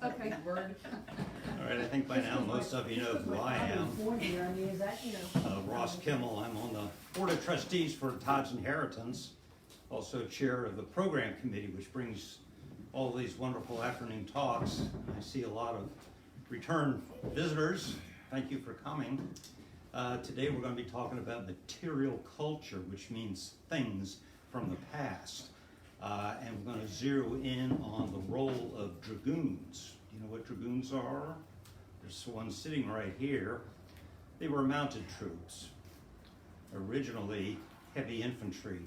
Okay. Word. All right, I think by now most of you know who I am. Ross Kimmel. I'm on the Board of Trustees for Todd's Inheritance, also chair of the program committee, which brings all these wonderful afternoon talks. I see a lot of return visitors. Thank you for coming. Today we're going to be talking about material culture, which means things from the past. And we're going to zero in on the role of dragoons. Do you know what dragoons are? There's one sitting right here. They were mounted troops, originally heavy infantry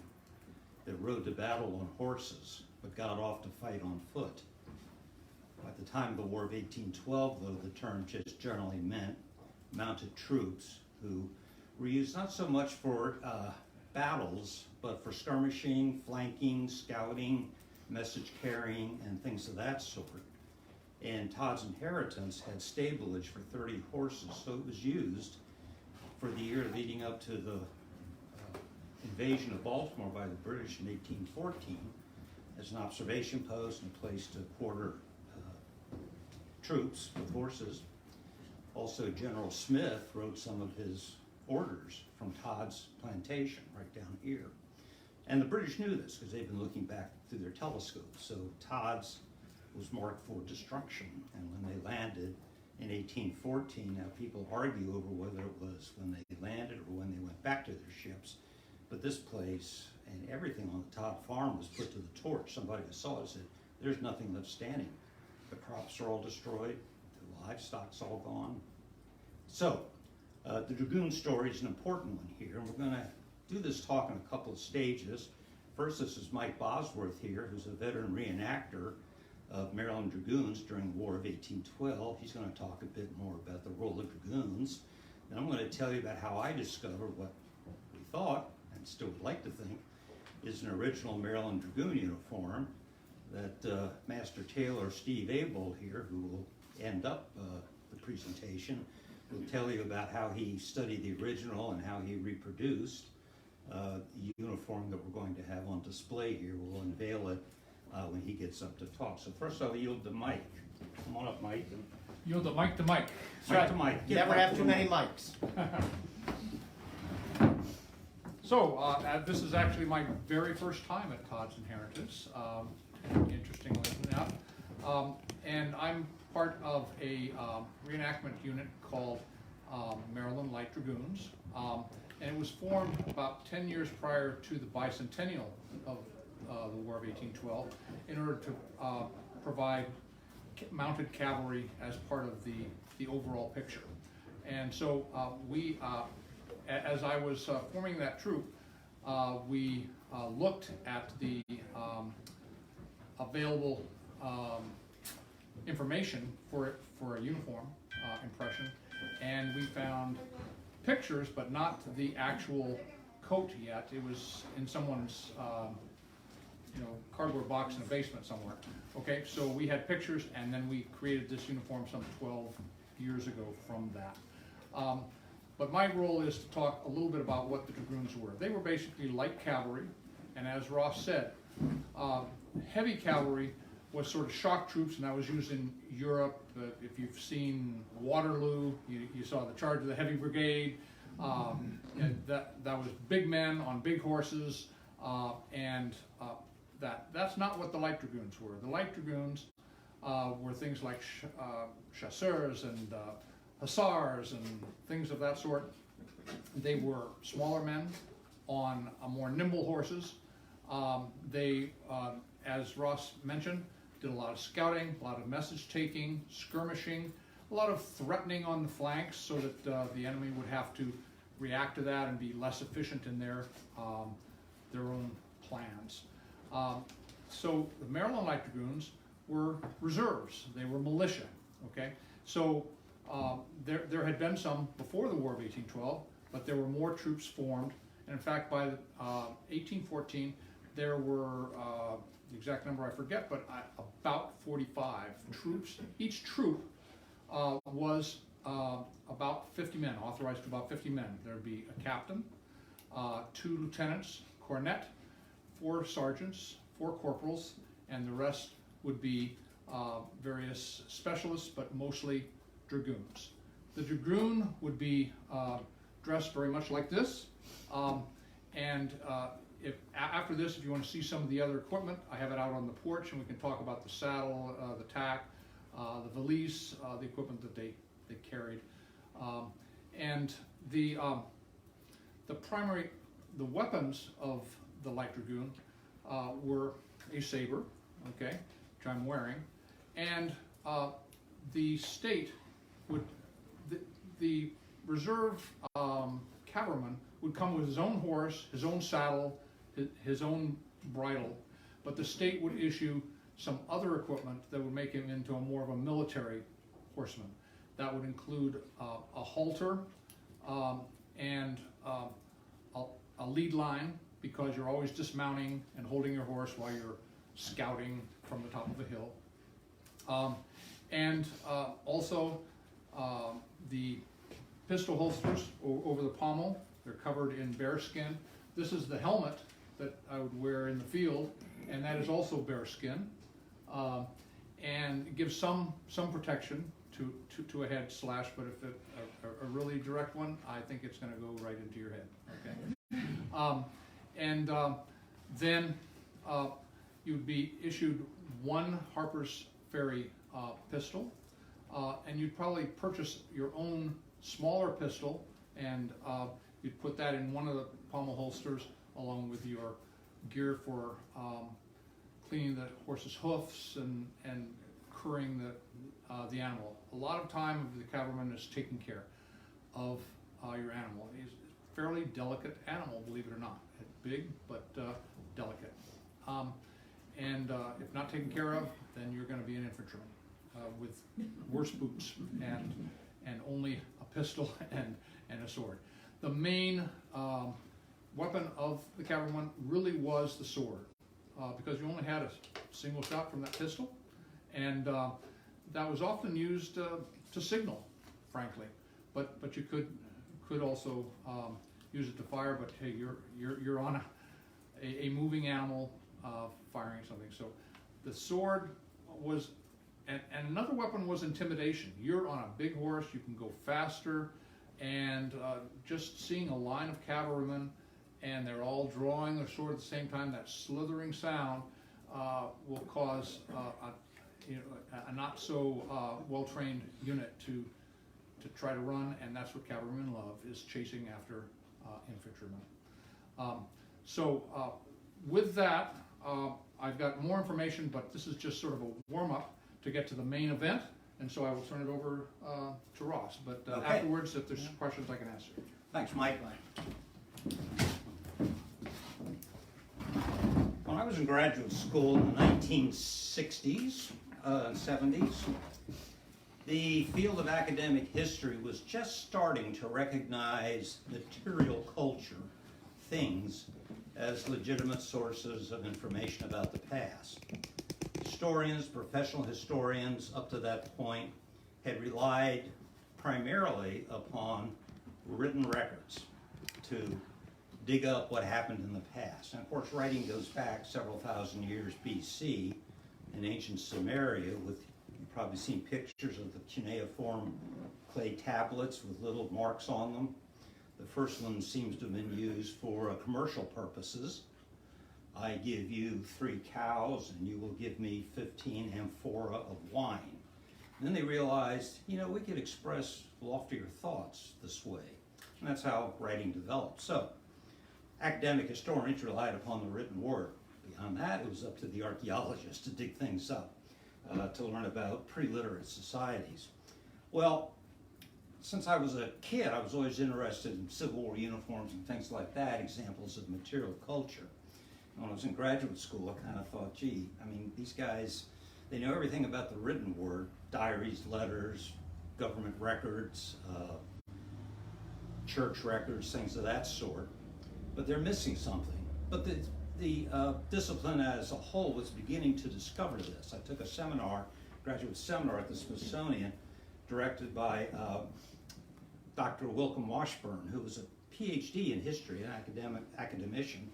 that rode to battle on horses, but got off to fight on foot. At the time of the War of 1812, though, the term just generally meant mounted troops who were used not so much for battles, but for skirmishing, flanking, scouting, message carrying, and things of that sort. And Todd's Inheritance had stablage for 30 horses, so it was used for the year leading up to the invasion of Baltimore by the British in 1814 as an observation post and a place to quarter troops with horses. Also, General Smith wrote some of his orders from Todd's plantation right down here. And the British knew this because they've been looking back through their telescopes. So Todd's was marked for destruction. And when they landed in 1814, now people argue over whether it was when they landed or when they went back to their ships. But this place and everything on the Todd farm was put to the torch. Somebody who saw it said, there's nothing left standing. The crops are all destroyed. The livestock's all gone. So the Dragoon story is an important one here. And we're going to do this talk in a couple of stages. First, this is Mike Bosworth here, who's a veteran reenactor of Maryland Dragoons during the War of 1812. He's going to talk a bit more about the role of dragoons. Then I'm going to tell you about how I discovered what we thought, and still would like to think, is an original Maryland Dragoon uniform that Master Tailor Steve Abolt here, who will end up the presentation, will tell you about how he studied the original and how he reproduced the uniform that we're going to have on display here. We'll unveil it when he gets up to talk. So first I'll yield the mic. Come on up, Mike. Yield the mic to Mike. Mic to Mike. Never have too many mics. So this is actually my very first time at Todd's Inheritance, interestingly enough. And I'm part of a reenactment unit called Maryland Light Dragoons. And it was formed about 10 years prior to the bicentennial of the War of 1812 in order to provide mounted cavalry as part of the overall picture. And so we, as I was forming that troop, we looked at the available information for a uniform impression, and we found pictures, but not the actual coat yet. It was in someone's cardboard box in a basement somewhere. Okay, so we had pictures, and then we created this uniform some 12 years ago from that. But my role is to talk a little bit about what the dragoons were. They were basically light cavalry, and as Ross said, heavy cavalry was sort of shock troops, and that was used in Europe. If you've seen Waterloo, you saw the charge of the heavy brigade. And that was big men on big horses, and that's not what the light dragoons were. The light dragoons were things like chasseurs and hussars and things of that sort. They were smaller men on more nimble horses. They, as Ross mentioned, did a lot of scouting, a lot of message taking, skirmishing, a lot of threatening on the flanks so that the enemy would have to react to that and be less efficient in their own plans. So the Maryland Light Dragoons were reserves. They were militia. Okay, so there had been some before the War of 1812, but there were more troops formed. And in fact, by 1814, there were the exact number I forget, but about 45 troops. Each troop was about 50 men, authorized to about 50 men. There'd be a captain, 2 lieutenants, cornet, 4 sergeants, 4 corporals, and the rest would be various specialists, but mostly dragoons. The dragoon would be dressed very much like this, after this, if you want to see some of the other equipment, I have it out on the porch, and we can talk about the saddle, the tack, the valise, the equipment that they carried, and the weapons of the light dragoon were a saber, okay, which I'm wearing, and the state would, the reserve cavalryman would come with his own horse, his own saddle, his own bridle, but the state would issue some other equipment that would make him into more of a military horseman. That would include a halter and a lead line, because you're always dismounting and holding your horse while you're scouting from the top of a hill. Also the pistol holsters over the pommel, they're covered in bear skin. This is the helmet that I would wear in the field, and that is also bear skin, and it gives some protection to a head slash, but if a really direct one, I think it's going to go right into your head. Okay. Then you'd be issued one Harper's Ferry pistol, and you'd probably purchase your own smaller pistol, and you'd put that in one of the pommel holsters along with your gear for cleaning the horse's hoofs and curing the animal. A lot of time the cavalryman is taking care of your animal. It's a fairly delicate animal, believe it or not. It's big, but delicate. If not taken care of, then you're going to be an infantryman with worse boots and only a pistol and a sword. The main weapon of the cavalryman really was the sword, because you only had a single shot from that pistol, and that was often used to signal, frankly. But you could also use it to fire. But hey, you're on a moving animal firing something. So the sword was, and another weapon was intimidation. You're on a big horse, you can go faster, and just seeing a line of cavalrymen and they're all drawing their sword at the same time, that slithering sound will cause a not so well-trained unit to try to run, and that's what cavalrymen love, is chasing after infantrymen. With that, I've got more information, but this is just sort of a warm-up to get to the main event, and so I will turn it over to Ross. But Okay. Afterwards, if there's questions, I can answer. Thanks, Mike. When I was in graduate school in the 1960s and 70s, the field of academic history was just starting to recognize material culture, things, as legitimate sources of information about the past. Historians, professional historians, up to that point, had relied primarily upon written records to dig up what happened in the past. And of course, writing goes back several thousand years BC in ancient Samaria, with, you've probably seen pictures of the cuneiform clay tablets with little marks on them. The first one seems to have been used for commercial purposes. I give you 3 cows and you will give me 15 amphora of wine. And then they realized, we could express loftier thoughts this way. And that's how writing developed. So, academic historians relied upon the written word. Beyond that, it was up to the archaeologists to dig things up, to learn about pre-literate societies. Well, since I was a kid, I was always interested in Civil War uniforms and things like that, examples of material culture. When I was in graduate school, I kind of thought, gee, these guys, they know everything about the written word, diaries, letters, government records, church records, things of that sort, but they're missing something. But the discipline as a whole was beginning to discover this. I took a seminar, graduate seminar at the Smithsonian, directed by Dr. Wilcom Washburn, who was a PhD in history, an academician,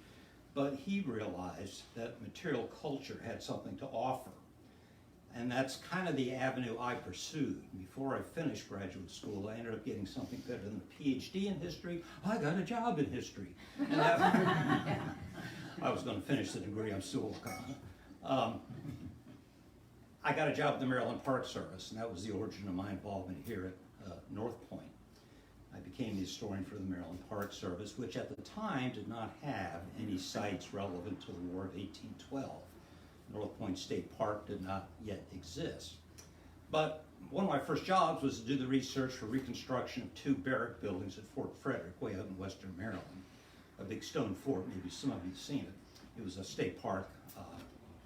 but he realized that material culture had something to offer. And that's kind of the avenue I pursued. Before I finished graduate school, I ended up getting something better than a PhD in history. I got a job in history. And I was going to finish the degree I'm still working on. I got a job at the Maryland Park Service, and that was the origin of my involvement here at North Point. I became the historian for the Maryland Park Service, which at the time did not have any sites relevant to the War of 1812. North Point State Park did not yet exist. But one of my first jobs was to do the research for reconstruction of 2 barrack buildings at Fort Frederick, way out in western Maryland. A big stone fort, maybe some of you have seen it. It was a state park,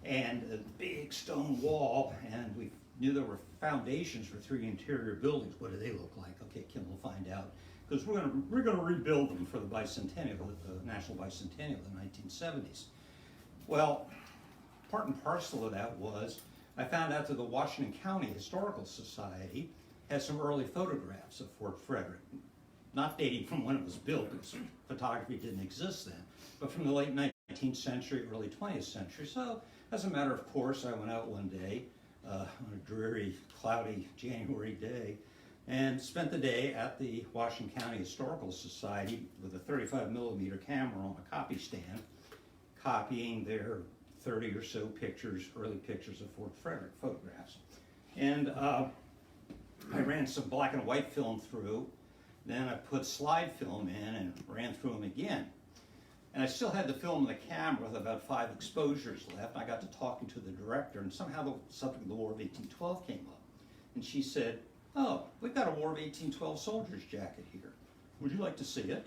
and a big stone wall, and we knew there were foundations for 3 interior buildings. What do they look like? Okay, Kim will find out, because we're gonna rebuild them for the bicentennial, the National Bicentennial in the 1970s. Well, part and parcel of that was I found out that the Washington County Historical Society has some early photographs of Fort Frederick, not dating from when it was built, because photography didn't exist then, but from the late 19th century, early 20th century. So, as a matter of course, I went out one day on a dreary, cloudy January day and spent the day at the Washington County Historical Society with a 35mm camera on a copy stand, copying their 30 or so pictures, early pictures of Fort Frederick, photographs. And I ran some black and white film through, then I put slide film in and ran through them again. And I still had the film in the camera with about 5 exposures left. I got to talking to the director, and somehow the subject of the War of 1812 came up. And she said, "Oh, we've got a War of 1812 soldier's jacket here. Would you like to see it?"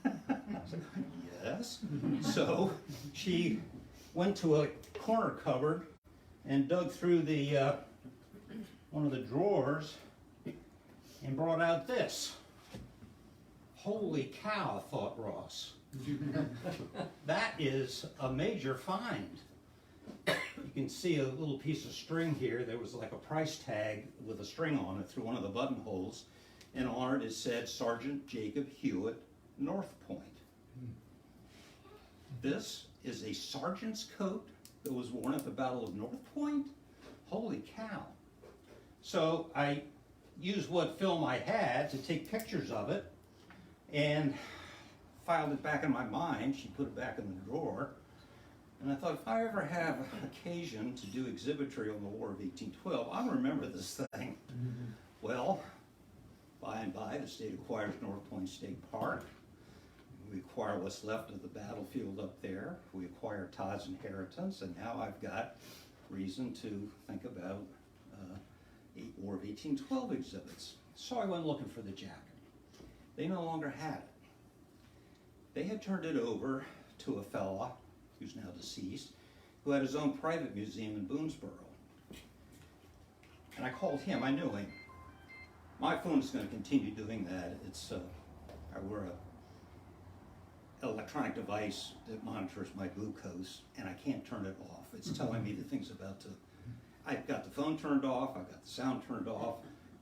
I was like, "Yes." So she went to a corner cupboard and dug through the one of the drawers and brought out this. Holy cow, thought Ross. That is a major find. You can see a little piece of string here. There was like a price tag with a string on it through one of the buttonholes, and on it said Sergeant Jacob Huyett, North Point. This is a sergeant's coat that was worn at the Battle of North Point? Holy cow. So I used what film I had to take pictures of it and filed it back in my mind. She put it back in the drawer. And I thought, if I ever have occasion to do exhibitry on the War of 1812, I'll remember this thing. Well, by and by, the state acquires North Point State Park. We acquire what's left of the battlefield up there. We acquire Todd's inheritance, and now I've got reason to think about War of 1812 exhibits. So I went looking for the jacket. They no longer had it. They had turned it over to a fella who's now deceased, who had his own private museum in Boonesboro. And I called him. I knew him. My phone is going to continue doing that. It's I wear an electronic device that monitors my glucose, and I can't turn it off. It's telling me the thing's about to. I've got the phone turned off. I've got the sound turned off,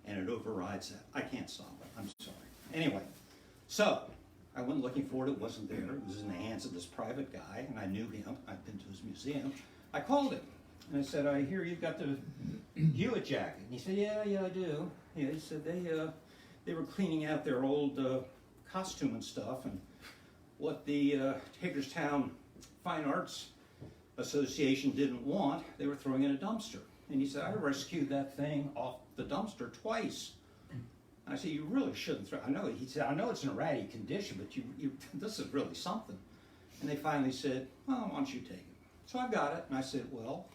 and it overrides that. I can't stop it. I'm sorry. Anyway, so I went looking for it. It wasn't there. It was in the hands of this private guy, and I knew him. I'd been to his museum. I called him, and I said, "I hear you've got the Huyett jacket." And he said, "Yeah, I do." Yeah, he said they were cleaning out their old costume and stuff, and what the Hagerstown Fine Arts Association didn't want, they were throwing in a dumpster. And he said, "I rescued that thing off the dumpster twice." I said, "You really shouldn't throw." He said, "I know it's in a ratty condition, but you this is really something." And they finally said, "Well, why don't you take it?" So I got it, and I said, "Well,"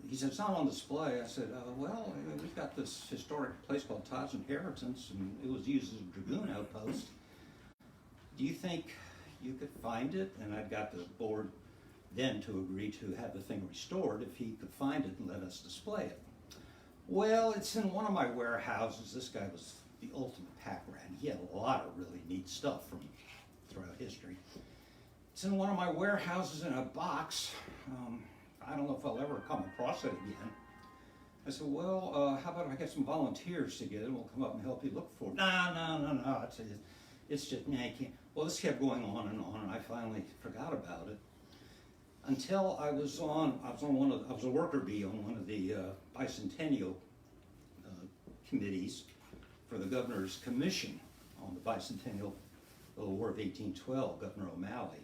he said, "It's not on display." I said, "Well, we've got this historic place called Todd's Inheritance, and it was used as a Dragoon outpost. Do you think you could find it?" And I'd got the board then to agree to have the thing restored if he could find it and let us display it. "Well, it's in one of my warehouses." This guy was the ultimate pack rat. He had a lot of really neat stuff from throughout history. "It's in one of my warehouses in a box. I don't know if I'll ever come across it again." I said, "Well, how about I get some volunteers together and we'll come up and help you look for it?" No. It's just, I can't. Well, this kept going on, and I finally forgot about it. Until I was a worker bee on one of the bicentennial committees for the governor's commission on the bicentennial of the War of 1812, Governor O'Malley.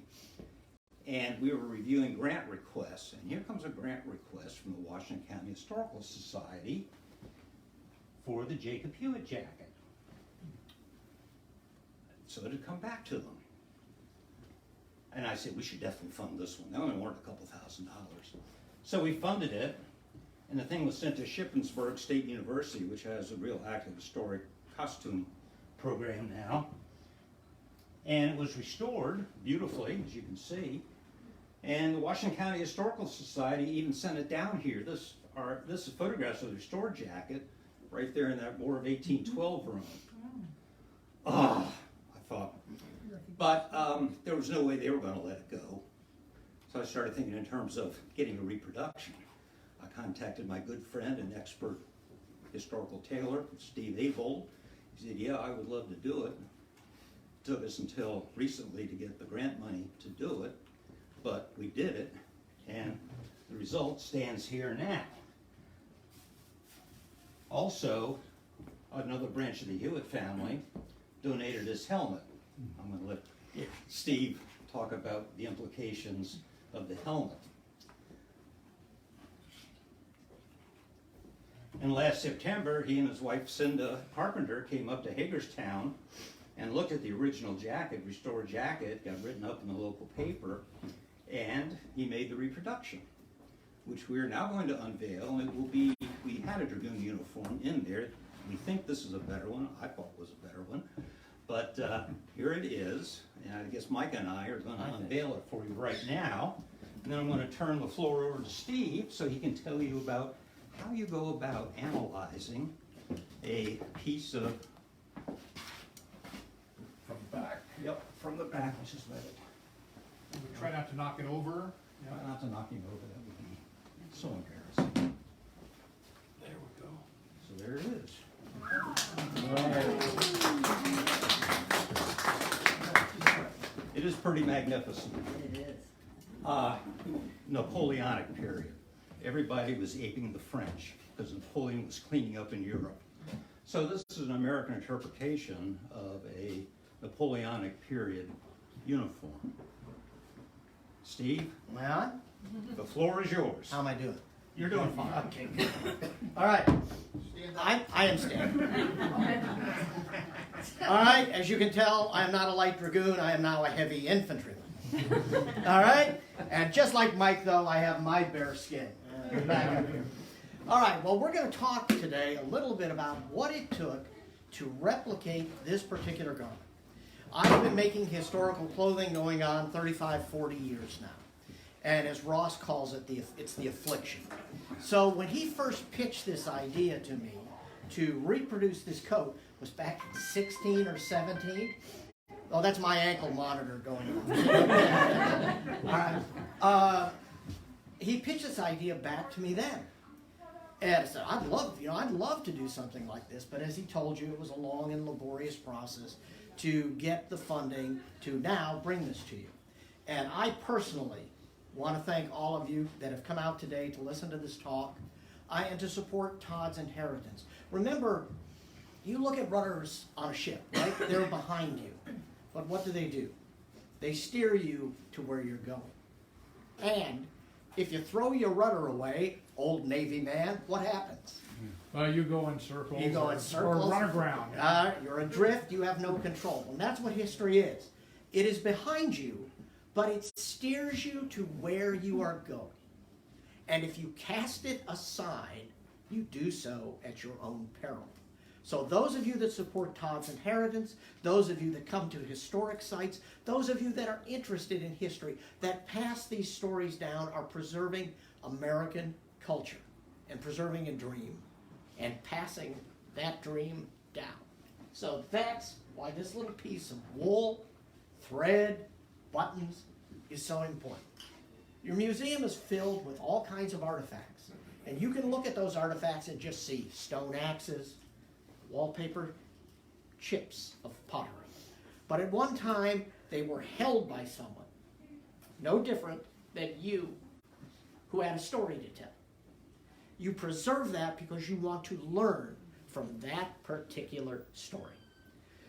And we were reviewing grant requests, and here comes a grant request from the Washington County Historical Society for the Jacob Huyett jacket. So it had come back to them. And I said, we should definitely fund this one. They only wanted a couple $1,000. So we funded it, and the thing was sent to Shippensburg State University, which has a real active historic costume program now. And it was restored beautifully, as you can see. And the Washington County Historical Society even sent it down here. This is photographs of the restored jacket right there in that War of 1812 room. Ah, I thought. But there was no way they were going to let it go. So I started thinking in terms of getting a reproduction. I contacted my good friend and expert historical tailor, Steve Abolt. He said, yeah, I would love to do it. It took us until recently to get the grant money to do it, but we did it, and the result stands here now. Also, another branch of the Huyett family donated his helmet. I'm going to let Steve talk about the implications of the helmet. And last September, he and his wife Cinda Carpenter came up to Hagerstown and looked at the original jacket, restored jacket, got written up in the local paper, and he made the reproduction, which we are now going to unveil. It will be, we had a Dragoon uniform in there. We think this is a better one. I thought it was a better one. But here it is, and I guess Mike and I are going to unveil it for you right now. And then I'm going to turn the floor over to Steve so he can tell you about how you go about analyzing a piece of... From the back. Yep, from the back. Let's just let it... Try not to knock it over. Try not to knock him over. That would be so embarrassing. There we go. So there it is. It is pretty magnificent. It is. Napoleonic period. Everybody was aping the French because Napoleon was cleaning up in Europe. So this is an American interpretation of a Napoleonic period uniform. Steve, Am I on? the floor is yours. How am I doing? You're doing fine. Okay, good. All right. I am standing. All right, as you can tell, I am not a light dragoon. I am now a heavy infantryman. All right? And just like Mike, though, I have my bare skin. Back up here. All right, well, we're going to talk today a little bit about what it took to replicate this particular garment. I've been making historical clothing going on 35, 40 years now. And as Ross calls it, it's the affliction. So when he first pitched this idea to me to reproduce this coat, was back in 16 or 17. Oh, that's my ankle monitor going on. All right. He pitched this idea back to me then. And I said, I'd love to do something like this. But as he told you, it was a long and laborious process to get the funding to now bring this to you. And I personally want to thank all of you that have come out today to listen to this talk and to support Todd's inheritance. Remember, you look at rudders on a ship, right? They're behind you. But what do? They steer you to where you're going. And if you throw your rudder away, old Navy man, what happens? You go in circles. You go in circles. Or run aground. You're adrift, you have no control. And that's what history is. It is behind you, but it steers you to where you are going. And if you cast it aside, you do so at your own peril. So those of you that support Todd's inheritance, those of you that come to historic sites, those of you that are interested in history, that pass these stories down, are preserving American culture and preserving a dream and passing that dream down. So that's why this little piece of wool, thread, buttons is so important. Your museum is filled with all kinds of artifacts. And you can look at those artifacts and just see stone axes, wallpaper, chips of pottery. But at one time, they were held by someone, no different than you, who had a story to tell. You preserve that because you want to learn from that particular story.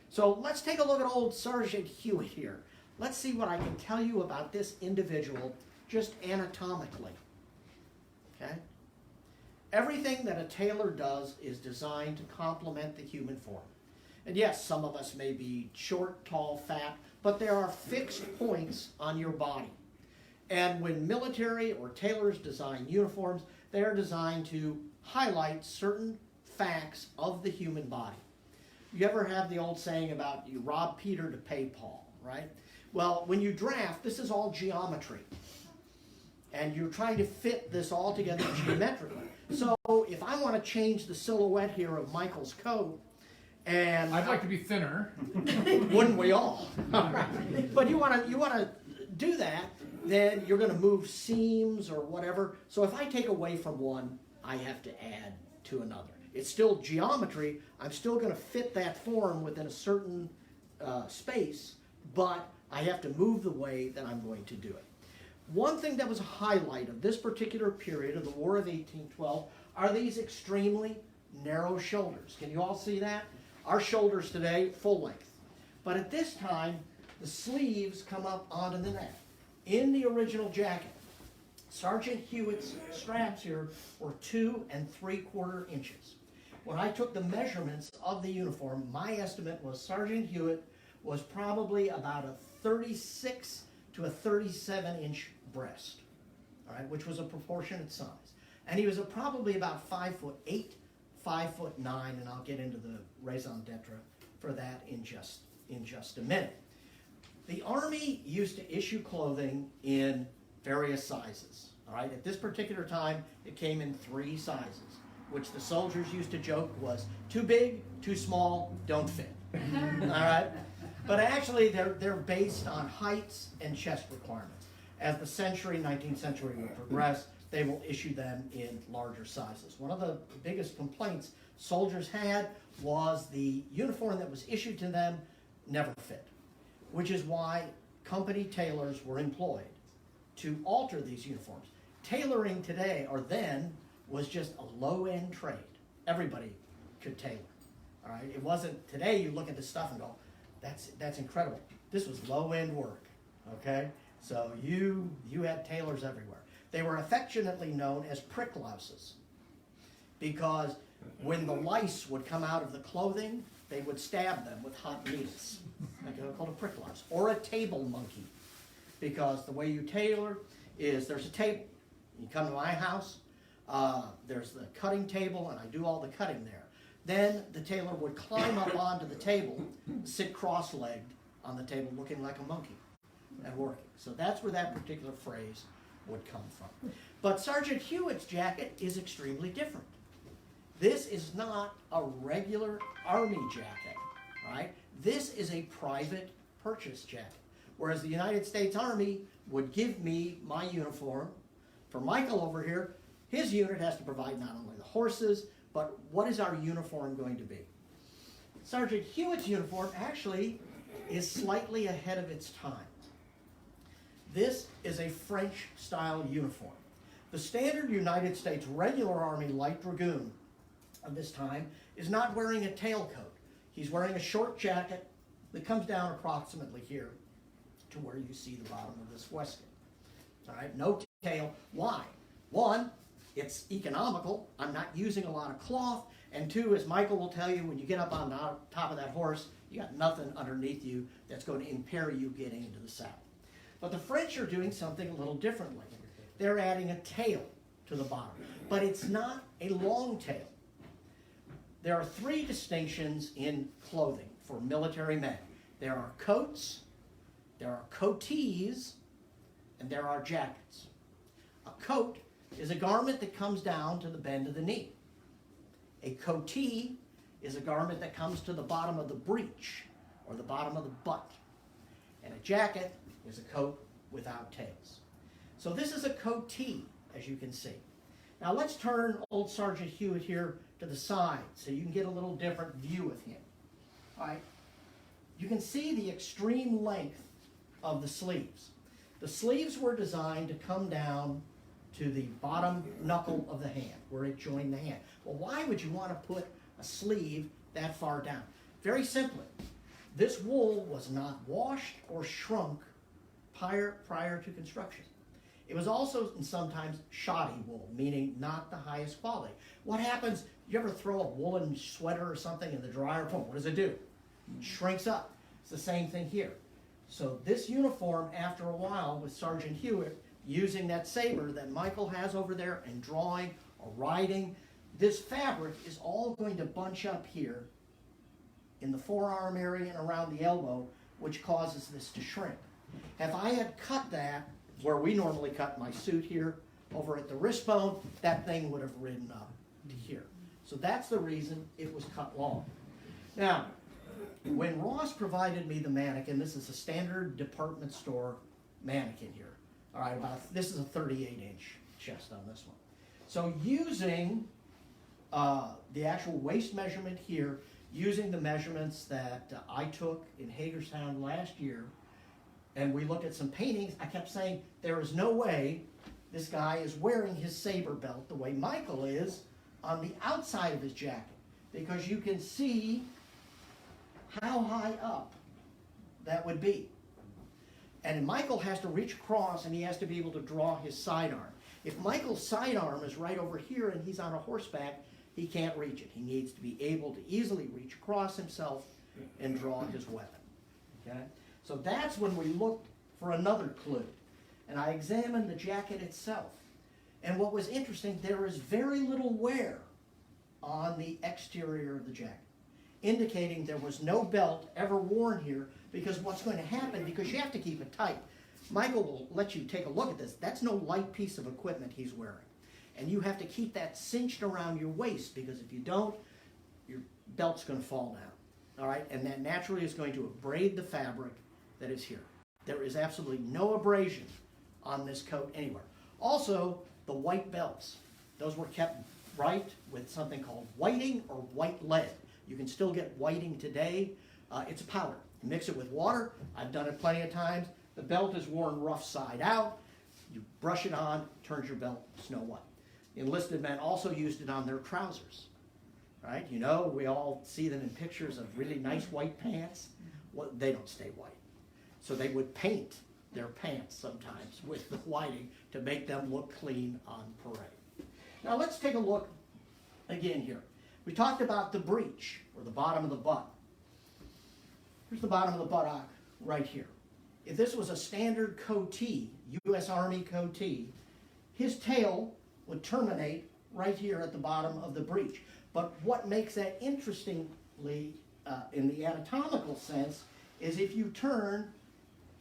So let's take a look at old Sergeant Huyett here. Let's see what I can tell you about this individual just anatomically. Okay? Everything that a tailor does is designed to complement the human form. And yes, some of us may be short, tall, fat, but there are fixed points on your body. And when military or tailors design uniforms, they are designed to highlight certain facts of the human body. You ever have the old saying about you rob Peter to pay Paul, right? Well, when you draft, this is all geometry. And you're trying to fit this all together geometrically. So if I want to change the silhouette here of Michael's coat, and I'd like to be thinner. wouldn't we all? But you want to do that, then you're going to move seams or whatever. So if I take away from one, I have to add to another. It's still geometry. I'm still going to fit that form within a certain space, but I have to move the way that I'm going to do it. One thing that was a highlight of this particular period of the War of 1812 are these extremely narrow shoulders. Can you all see that? Our shoulders today, full length. But at this time, the sleeves come up onto the neck. In the original jacket, Sergeant Huyett's straps here were 2 3/4 inches. When I took the measurements of the uniform, my estimate was Sergeant Huyett was probably about a 36 to a 37-inch breast, all right, which was a proportionate size. And he was probably about 5'8", 5'9", and I'll get into the raison d'etre for that in just a minute. The Army used to issue clothing in various sizes. All right, at this particular time, it came in 3 sizes, which the soldiers used to joke was too big, too small, don't fit. All right, but actually they're based on heights and chest requirements. As the 19th century will progress, they will issue them in larger sizes. One of the biggest complaints soldiers had was the uniform that was issued to them never fit, which is why company tailors were employed to alter these uniforms. Tailoring today, or then, was just a low-end trade. Everybody could tailor. All right, it wasn't, today you look at this stuff and go, that's incredible. This was low-end work, okay? So you had tailors everywhere. They were affectionately known as prick louses because when the lice would come out of the clothing, they would stab them with hot needles. They're called a prick louse, or a table monkey, because the way you tailor is there's a table. You come to my house, there's the cutting table, and I do all the cutting there. Then the tailor would climb up onto the table, sit cross-legged on the table looking like a monkey and working. So that's where that particular phrase would come from. But Sergeant Huyett's jacket is extremely different. This is not a regular Army jacket, right? This is a private purchase jacket. Whereas the United States Army would give me my uniform. For Michael over here, his unit has to provide not only the horses, but what is our uniform going to be? Sergeant Huyett's uniform actually is slightly ahead of its time. This is a French-style uniform. The standard United States regular Army light dragoon of this time is not wearing a tailcoat. He's wearing a short jacket that comes down approximately here to where you see the bottom of this waistcoat. All right, no tail. Why? One, it's economical. I'm not using a lot of cloth. And 2, as Michael will tell you, when you get up on the top of that horse, you got nothing underneath you that's going to impair you getting into the saddle. But the French are doing something a little differently. They're adding a tail to the bottom, but it's not a long tail. There are 3 distinctions in clothing for military men. There are coats, there are coatees, and there are jackets. A coat is a garment that comes down to the bend of the knee. A coatee is a garment that comes to the bottom of the breech or the bottom of the butt. And a jacket is a coat without tails. So this is a coatee, as you can see. Now let's turn old Sergeant Huyett here to the side so you can get a little different view of him. All right. You can see the extreme length of the sleeves. The sleeves were designed to come down to the bottom knuckle of the hand, where it joined the hand. Well, why would you want to put a sleeve that far down? Very simply, this wool was not washed or shrunk prior to construction. It was also sometimes shoddy wool, meaning not the highest quality. What happens, you ever throw a woolen sweater or something in the dryer? What does it do? It shrinks up. It's the same thing here. So this uniform, after a while, with Sergeant Huyett, using that saber that Michael has over there and drawing or writing, this fabric is all going to bunch up here in the forearm area and around the elbow, which causes this to shrink. If I had cut that where we normally cut my suit here, over at the wrist bone, that thing would have ridden up to here. So that's the reason it was cut long. Now, when Ross provided me the mannequin, this is a standard department store mannequin here. All right, this is a 38-inch chest on this one. So using the actual waist measurement here, using the measurements that I took in Hagerstown last year, and we looked at some paintings, I kept saying, there is no way this guy is wearing his saber belt the way Michael is on the outside of his jacket, because you can see how high up that would be. And Michael has to reach across, and he has to be able to draw his sidearm. If Michael's sidearm is right over here and he's on a horseback, he can't reach it. He needs to be able to easily reach across himself and draw his weapon. Okay? So that's when we looked for another clue. And I examined the jacket itself. And what was interesting, there is very little wear on the exterior of the jacket, indicating there was no belt ever worn here, because what's going to happen, because you have to keep it tight. Michael will let you take a look at this. That's no light piece of equipment he's wearing. And you have to keep that cinched around your waist, because if you don't, your belt's going to fall down. All right? And that naturally is going to abrade the fabric that is here. There is absolutely no abrasion on this coat anywhere. Also, the white belts. Those were kept bright with something called whiting or white lead. You can still get whiting today. It's a powder. You mix it with water. I've done it plenty of times. The belt is worn rough side out. You brush it on, turns your belt snow white. Enlisted men also used it on their trousers. Right? You know, we all see them in pictures of really nice white pants. Well, they don't stay white. So they would paint their pants sometimes with the whiting to make them look clean on parade. Now let's take a look again here. We talked about the breech, or the bottom of the butt. Here's the bottom of the buttock right here. If this was a standard coatee, U.S. Army coatee, his tail would terminate right here at the bottom of the breech. But what makes that interestingly, in the anatomical sense, is if you turn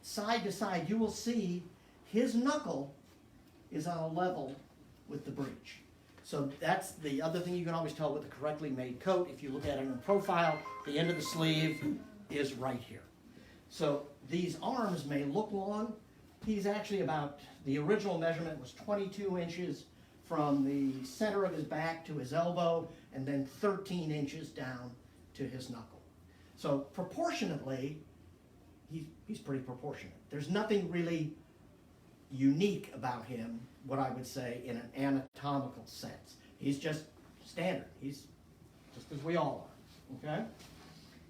side to side, you will see his knuckle is on a level with the breech. So that's the other thing you can always tell with a correctly made coat. If you look at it in profile, the end of the sleeve is right here. So these arms may look long. He's actually about, the original measurement was 22 inches from the center of his back to his elbow, and then 13 inches down to his knuckle. So proportionately, he's pretty proportionate. There's nothing really unique about him, what I would say, in an anatomical sense. He's just standard. He's just as we all are, okay?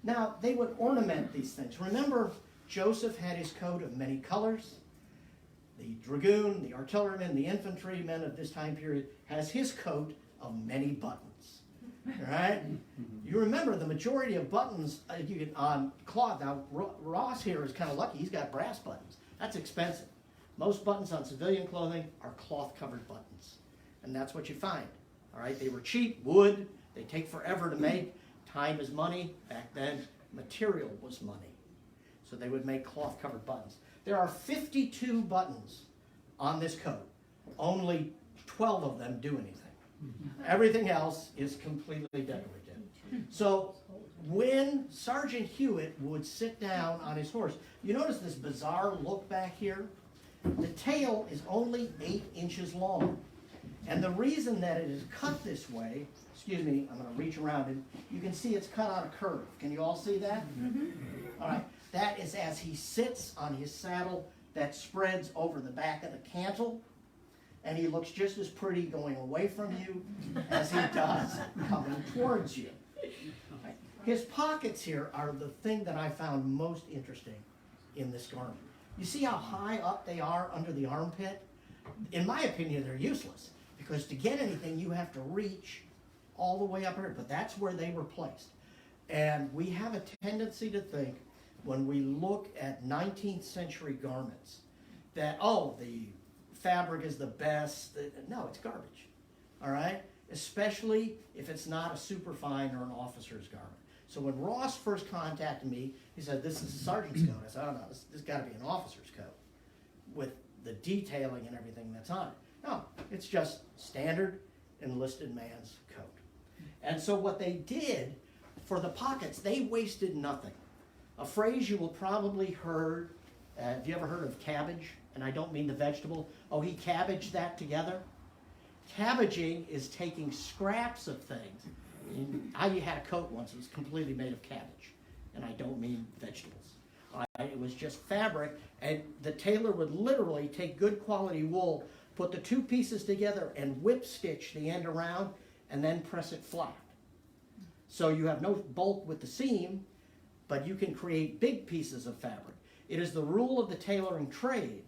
Now, they would ornament these things. Remember, Joseph had his coat of many colors. The dragoon, the artilleryman, the infantryman of this time period has his coat of many buttons. All right? You remember the majority of buttons you get on cloth. Now, Ross here is kind of lucky. He's got brass buttons. That's expensive. Most buttons on civilian clothing are cloth-covered buttons. And that's what you find. All right? They were cheap, wood. They take forever to make. Time is money. Back then, material was money. So they would make cloth-covered buttons. There are 52 buttons on this coat. Only 12 of them do anything. Everything else is completely decorative. So when Sergeant Huyett would sit down on his horse, you notice this bizarre look back here? The tail is only 8 inches long. And the reason that it is cut this way, excuse me, I'm going to reach around and you can see it's cut on a curve. Can you all see that? All right. That is as he sits on his saddle that spreads over the back of the cantle. and he looks just as pretty going away from you as he does coming towards you. His pockets here are the thing that I found most interesting in this garment. You see how high up they are under the armpit? In my opinion, they're useless, because to get anything, you have to reach all the way up here, but that's where they were placed. And we have a tendency to think, when we look at 19th century garments, that, oh, the fabric is the best. No, it's garbage, all right? Especially if it's not a superfine or an officer's garment. So when Ross first contacted me, he said, this is a sergeant's coat. I said, oh no, this got to be an officer's coat with the detailing and everything that's on it. No, it's just standard enlisted man's coat. And so what they did for the pockets, they wasted nothing. A phrase you will probably heard, have you ever heard of cabbage? And I don't mean the vegetable. Oh, he cabbaged that together. Cabbaging is taking scraps of things. I had a coat once that was completely made of cabbage, and I don't mean vegetables. It was just fabric, and the tailor would literally take good quality wool, put the two pieces together, and whip stitch the end around, and then press it flat. So you have no bulk with the seam, but you can create big pieces of fabric. It is the rule of the tailoring trade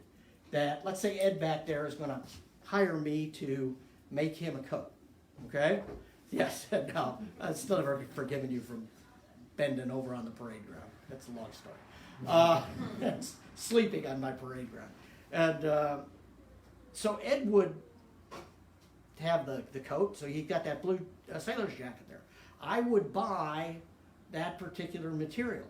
that, let's say Ed back there is going to hire me to make him a coat, okay? Yes, no, I've still never forgiven you for bending over on the parade ground. That's a long story. Sleeping on my parade ground. And so Ed would have the coat, so he got that blue sailor's jacket there. I would buy that particular material.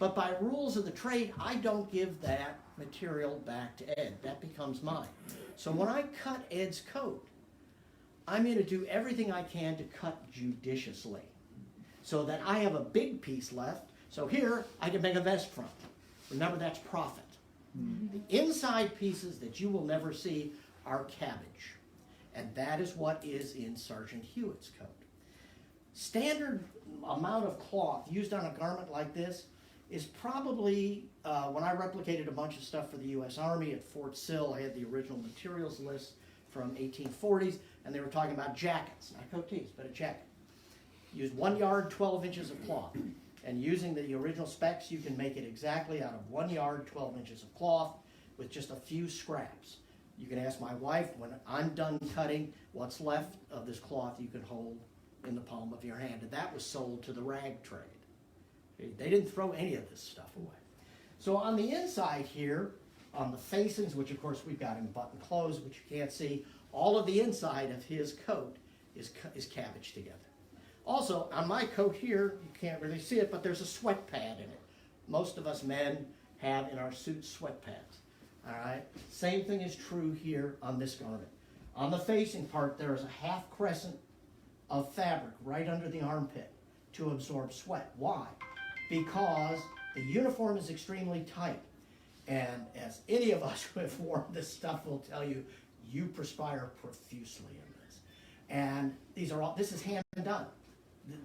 But by rules of the trade, I don't give that material back to Ed. That becomes mine. So when I cut Ed's coat, I'm going to do everything I can to cut judiciously so that I have a big piece left. So here, I can make a vest from. Remember, that's profit. The inside pieces that you will never see are cabbage. And that is what is in Sergeant Huyett's coat. Standard amount of cloth used on a garment like this is probably, when I replicated a bunch of stuff for the U.S. Army at Fort Sill, I had the original materials list from 1840s, and they were talking about jackets, not coatees, but a jacket. Use 1 yard, 12 inches of cloth. And using the original specs, you can make it exactly out of 1 yard, 12 inches of cloth with just a few scraps. You can ask my wife, when I'm done cutting, what's left of this cloth you can hold in the palm of your hand. And that was sold to the rag trade. Okay? They didn't throw any of this stuff away. So on the inside here, on the facings, which of course we've got in button closed, which you can't see, all of the inside of his coat is cabbaged together. Also, on my coat here, you can't really see it, but there's a sweat pad in it. Most of us men have in our suits sweat pads. All right? Same thing is true here on this garment. On the facing part, there is a half crescent of fabric right under the armpit to absorb sweat. Why? Because the uniform is extremely tight. And as any of us who have worn this stuff will tell you, you perspire profusely in this. And this is hand done.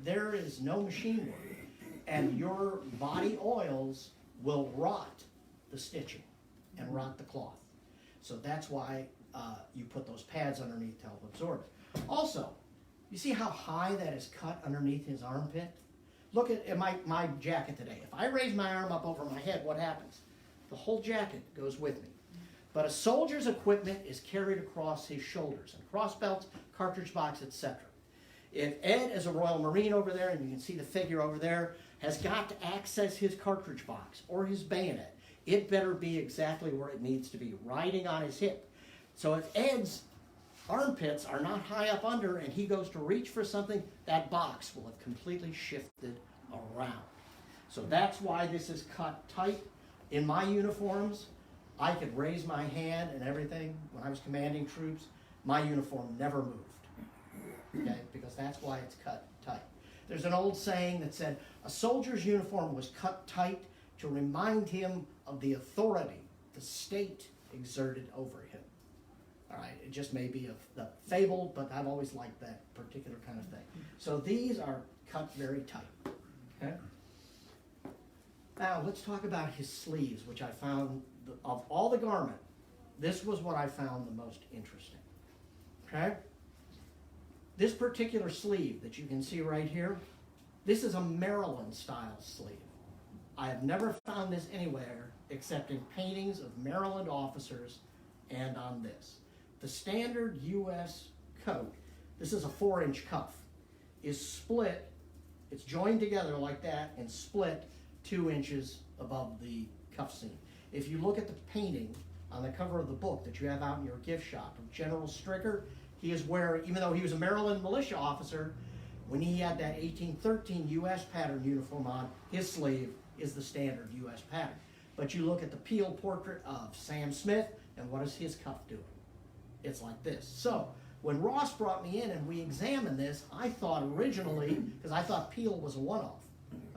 There is no machine work. And your body oils will rot the stitching and rot the cloth. So that's why you put those pads underneath to help absorb it. Also, you see how high that is cut underneath his armpit? Look at my jacket today. If I raise my arm up over my head, what happens? The whole jacket goes with me. But a soldier's equipment is carried across his shoulders, and cross belts, cartridge box, etc. If Ed is a Royal Marine over there, and you can see the figure over there, has got to access his cartridge box or his bayonet, it better be exactly where it needs to be, riding on his hip. So if Ed's armpits are not high up under and he goes to reach for something, that box will have completely shifted around. So that's why this is cut tight. In my uniforms, I could raise my hand and everything. When I was commanding troops, my uniform never moved, okay? Because that's why it's cut tight. There's an old saying that said, a soldier's uniform was cut tight to remind him of the authority the state exerted over him. All right, it just may be a fable, but I've always liked that particular kind of thing. So these are cut very tight, okay? Now let's talk about his sleeves, which I found, of all the garment, this was what I found the most interesting. Okay? This particular sleeve that you can see right here, this is a Maryland style sleeve. I have never found this anywhere except in paintings of Maryland officers and on this. The standard U.S. coat, this is a 4-inch cuff, is split, it's joined together like that and split 2 inches above the cuff seam. If you look at the painting on the cover of the book that you have out in your gift shop of General Stricker, he is wearing, even though he was a Maryland militia officer, when he had that 1813 U.S. pattern uniform on, his sleeve is the standard U.S. pattern. But you look at the Peel portrait of Sam Smith, and what is his cuff doing? It's like this. So, when Ross brought me in and we examined this, I thought originally, because I thought Peel was a one-off,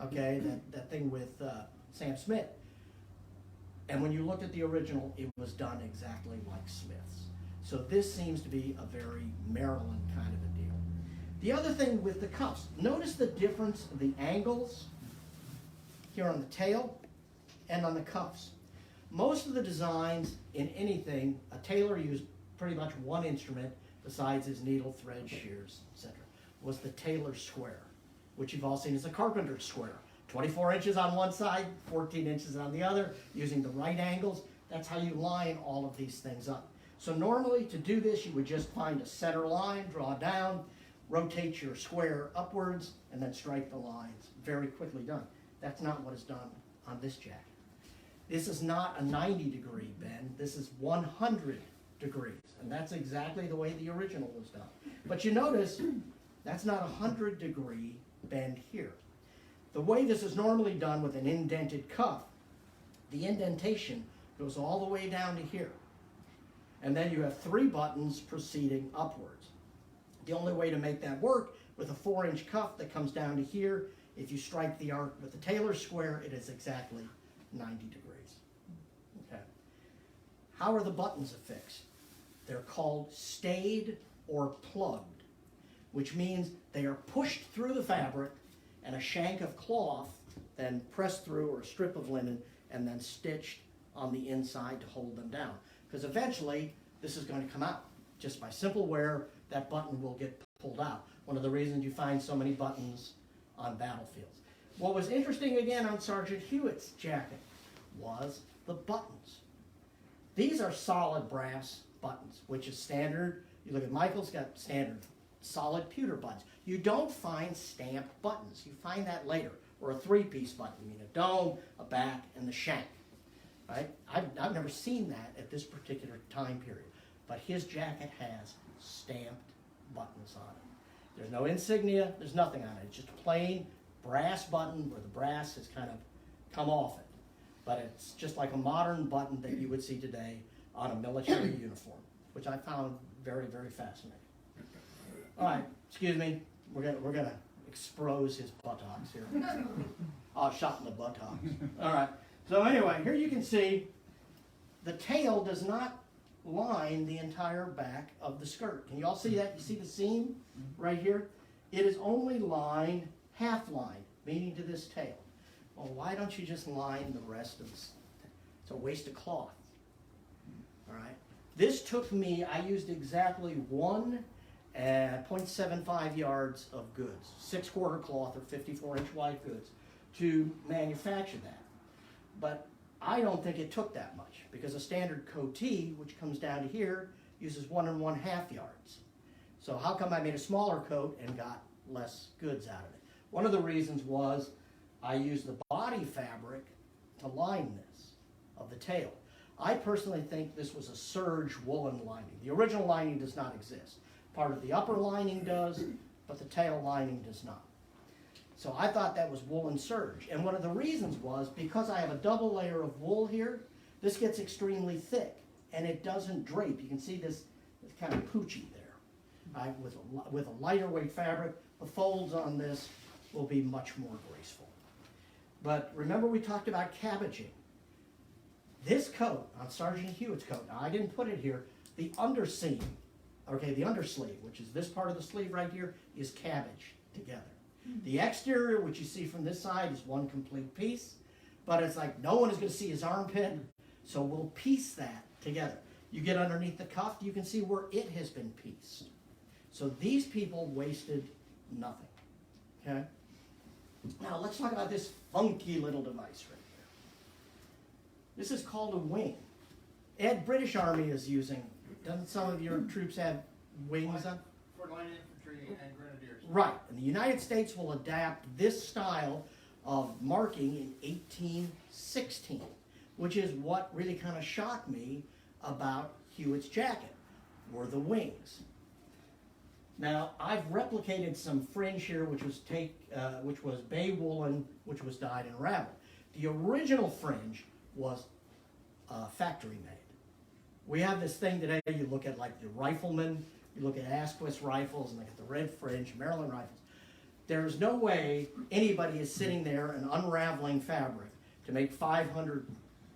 okay, that thing with Sam Smith. And when you looked at the original, it was done exactly like Smith's. So this seems to be a very Maryland kind of a deal. The other thing with the cuffs, notice the difference of the angles here on the tail and on the cuffs. Most of the designs in anything, a tailor used pretty much one instrument besides his needle, thread, shears, etc., was the tailor square, which you've all seen as a carpenter's square. 24 inches on one side, 14 inches on the other, using the right angles. That's how you line all of these things up. So normally to do this, you would just find a center line, draw down, rotate your square upwards, and then strike the lines. Very quickly done. That's not what is done on this jacket. This is not a 90-degree bend. This is 100 degrees, and that's exactly the way the original was done. But you notice that's not a 100-degree bend here. The way this is normally done with an indented cuff, the indentation goes all the way down to here. And then you have 3 buttons proceeding upwards. The only way to make that work with a 4-inch cuff that comes down to here, if you strike the arc with the tailor square, it is exactly 90 degrees. Okay. How are the buttons affixed? They're called stayed or plugged, which means they are pushed through the fabric and a shank of cloth then pressed through, or a strip of linen, and then stitched on the inside to hold them down. Because eventually this is going to come out. Just by simple wear, that button will get pulled out. One of the reasons you find so many buttons on battlefields. What was interesting again on Sergeant Huyett's jacket was the buttons. These are solid brass buttons, which is standard. You look at Michael's got standard solid pewter buttons. You don't find stamped buttons. You find that later. Or a 3-piece button. You mean a dome, a back, and the shank. Right? I've never seen that at this particular time period. But his jacket has stamped buttons on it. There's no insignia, there's nothing on it. It's just a plain brass button where the brass has kind of come off it. But it's just like a modern button that you would see today on a military uniform, which I found very, very fascinating. All right, excuse me. We're gonna expose his buttocks here. Oh, shot in the buttocks. All right. So anyway, here you can see the tail does not line the entire back of the skirt. Can you all see that? You see the seam right here? It is only lined, half lined, meaning to this tail. Well, why don't you just line the rest of this? It's a waste of cloth. All right. This took me, I used exactly 1.75 yards of goods, 6/4 cloth or 54-inch wide goods, to manufacture that. But I don't think it took that much, because a standard coatee, which comes down to here, uses 1 1/2 yards. So how come I made a smaller coat and got less goods out of it? One of the reasons was I used the body fabric to line this of the tail. I personally think this was a serge woolen lining. The original lining does not exist. Part of the upper lining does, but the tail lining does not. So I thought that was woolen serge. And one of the reasons was because I have a double layer of wool here, this gets extremely thick and it doesn't drape. You can see this kind of poochy there. With a lighter weight fabric, the folds on this will be much more graceful. But remember we talked about cabbaging. This coat, on Sergeant Huyett's coat, now I didn't put it here, the underseam, okay, the undersleeve, which is this part of the sleeve right here, is cabbaged together. The exterior, which you see from this side, is one complete piece, but it's like no one is going to see his armpit, so we'll piece that together. You get underneath the cuff, you can see where it has been pieced. So these people wasted nothing, okay? Now let's talk about this funky little device right here. This is called a wing. Ed, British Army is using, doesn't some of your troops have wings on? For line infantry and grenadiers. Right, and the United States will adapt this style of marking in 1816, which is what really kind of shocked me about Huyett's jacket, were the wings. Now, I've replicated some fringe here, which was bay woolen, which was dyed and raveled. The original fringe was factory made. We have this thing today, you look at like the riflemen, you look at Asquith rifles, and they got the red fringe, Maryland rifles. There's no way anybody is sitting there and unraveling fabric to make 500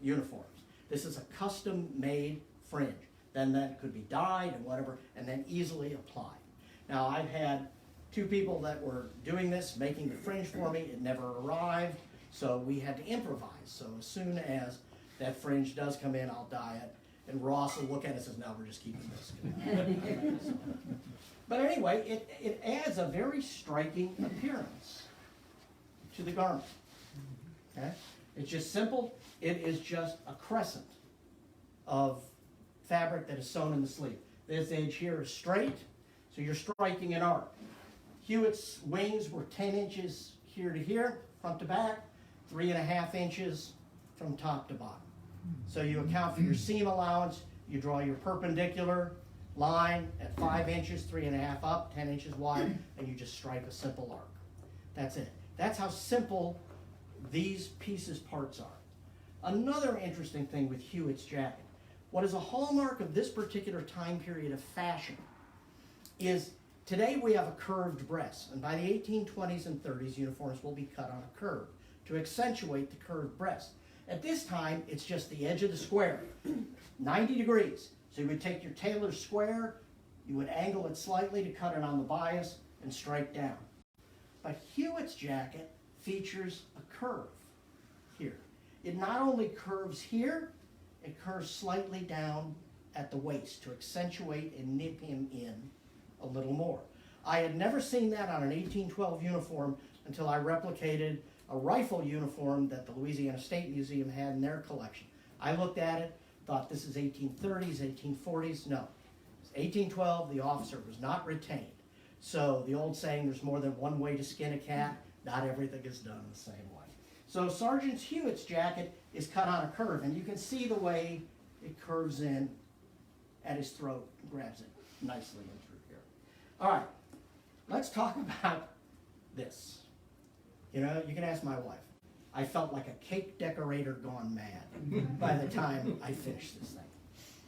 uniforms. This is a custom-made fringe. Then that could be dyed and whatever, and then easily applied. Now, I've had two people that were doing this, making the fringe for me. It never arrived, so we had to improvise. So as soon as that fringe does come in, I'll dye it. And Ross will look at it and says, no, we're just keeping this. But anyway, it adds a very striking appearance to the garment. Okay? It's just simple. It is just a crescent of fabric that is sewn in the sleeve. This edge here is straight, so you're striking an arc. Huyett's wings were 10 inches here to here, front to back, 3.5 inches from top to bottom. So you account for your seam allowance, you draw your perpendicular line at 5 inches, 3.5 up, 10 inches wide, and you just strike a simple arc. That's it. That's how simple these parts are. Another interesting thing with Huyett's jacket, what is a hallmark of this particular time period of fashion is today we have a curved breast, and by the 1820s and 30s, uniforms will be cut on a curve to accentuate the curved breast. At this time, it's just the edge of the square, 90 degrees. So you would take your tailor's square, you would angle it slightly to cut it on the bias and strike down. But Huyett's jacket features a curve here. It not only curves here, it curves slightly down at the waist to accentuate and nip him in a little more. I had never seen that on an 1812 uniform until I replicated a rifle uniform that the Louisiana State Museum had in their collection. I looked at it, thought this is 1830s, 1840s. No, it's 1812. The officer was not retained. So the old saying, there's more than one way to skin a cat, not everything is done the same way. So Sergeant Huyett's jacket is cut on a curve, and you can see the way it curves in at his throat and grabs it nicely in through here. All right, let's talk about this. You know, you can ask my wife. I felt like a cake decorator gone mad by the time I finished this thing.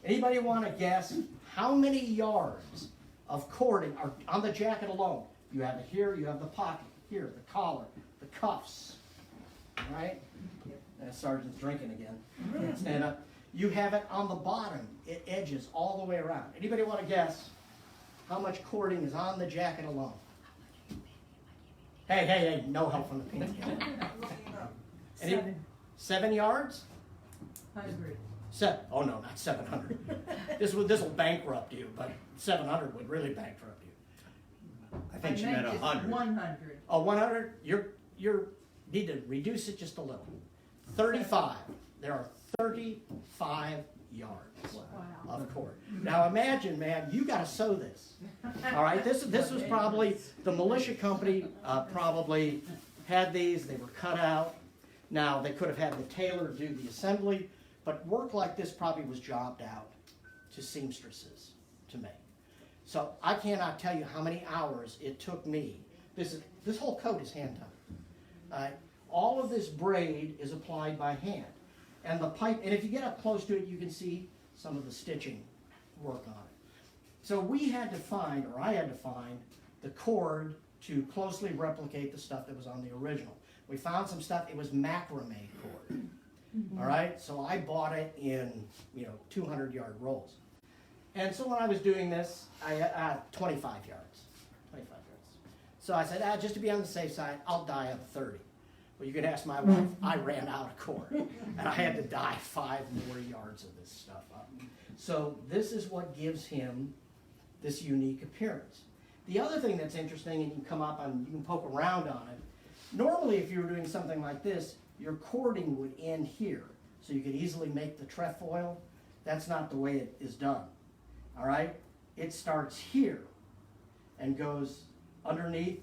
Anybody want to guess how many yards of cording are on the jacket alone? You have it here, you have the pocket, here, the collar, the cuffs, all right? And the sergeant's drinking again. Stand up. You have it on the bottom, it edges all the way around. Anybody want to guess how much cording is on the jacket alone? Hey, no help from the peanut gallery. 7 yards? 100. Oh no, not 700. This will bankrupt you, but 700 would really bankrupt you. I think she meant 100. 100. Oh, 100? You need to reduce it just a little. 35. There are 35 yards of cord. Now imagine, man, you got to sew this. All right, this was probably the militia company probably had these. They were cut out. Now they could have had the tailor do the assembly, but work like this probably was jobbed out to seamstresses to make. So I cannot tell you how many hours it took me. This whole coat is hand done. All of this braid is applied by hand. And the pipe, and if you get up close to it, you can see some of the stitching work on it. So we had to find, or I had to find, the cord to closely replicate the stuff that was on the original. We found some stuff, it was macrame cord. All right, so I bought it in 200-yard rolls. And so when I was doing this, I had 25 yards. 25 yards. So I said, just to be on the safe side, I'll dye up 30. Well, you could ask my wife, I ran out of cord. And I had to dye 5 more yards of this stuff up. So this is what gives him this unique appearance. The other thing that's interesting, and you can come up and you can poke around on it, normally if you were doing something like this, your cording would end here, so you could easily make the trefoil. That's not the way it is done, all right? It starts here and goes underneath.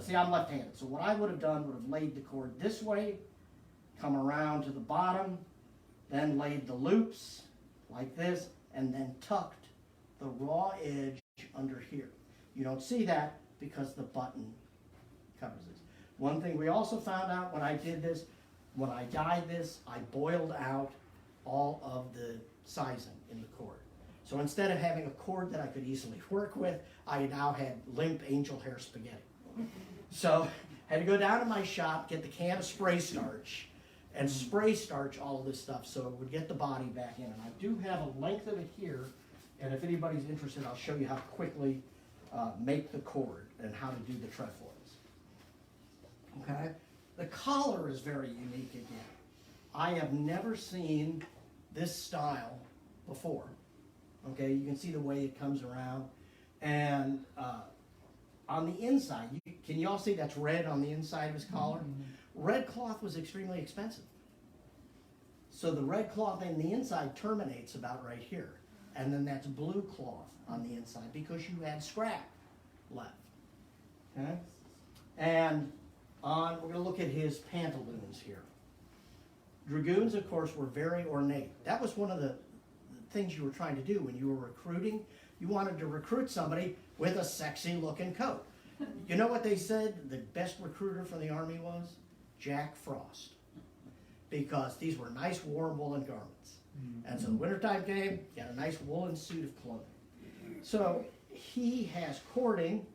See, I'm left-handed, so what I would have done would have laid the cord this way, come around to the bottom, then laid the loops like this, and then tucked the raw edge under here. You don't see that because the button covers this. One thing we also found out when I did this, when I dyed this, I boiled out all of the sizing in the cord. So instead of having a cord that I could easily work with, I now had limp angel hair spaghetti. So I had to go down to my shop, get the can of spray starch, and spray starch all of this stuff so it would get the body back in. And I do have a length of it here, and if anybody's interested, I'll show you how to quickly make the cord and how to do the trefoils. Okay? The collar is very unique again. I have never seen this style before. Okay, you can see the way it comes around. And on the inside, can you all see that's red on the inside of his collar? Mm-hmm. Red cloth was extremely expensive. So the red cloth in the inside terminates about right here. And then that's blue cloth on the inside because you had scrap left. Okay? And we're going to look at his pantaloons here. Dragoons, of course, were very ornate. That was one of the things you were trying to do when you were recruiting. You wanted to recruit somebody with a sexy looking coat. You know what they said the best recruiter for the Army was? Jack Frost. Because these were nice warm woolen garments. And so the wintertime came, you got a nice woolen suit of clothing. So he has cording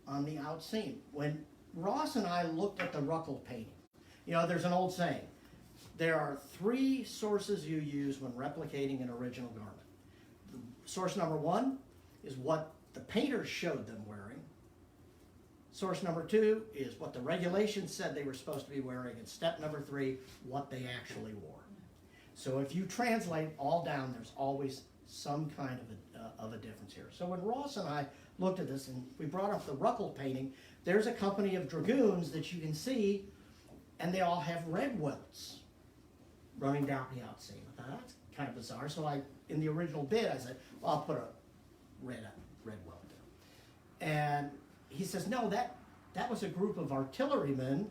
on the outseam. When Ross and I looked at the Ruckel painting, you know, there's an old saying, there are 3 sources you use when replicating an original garment. Source number 1 is what the painter showed them wearing. Source number 2 is what the regulations said they were supposed to be wearing. And step number 3, what they actually wore. So if you translate all down, there's always some kind of a difference here. So when Ross and I looked at this and we brought up the Ruckel painting, there's a company of dragoons that you can see, and they all have red welts running down the outseam. I thought, that's kind of bizarre. So in the original bid, I said, well, I'll put a red welt there. And he says, no, that was a group of artillerymen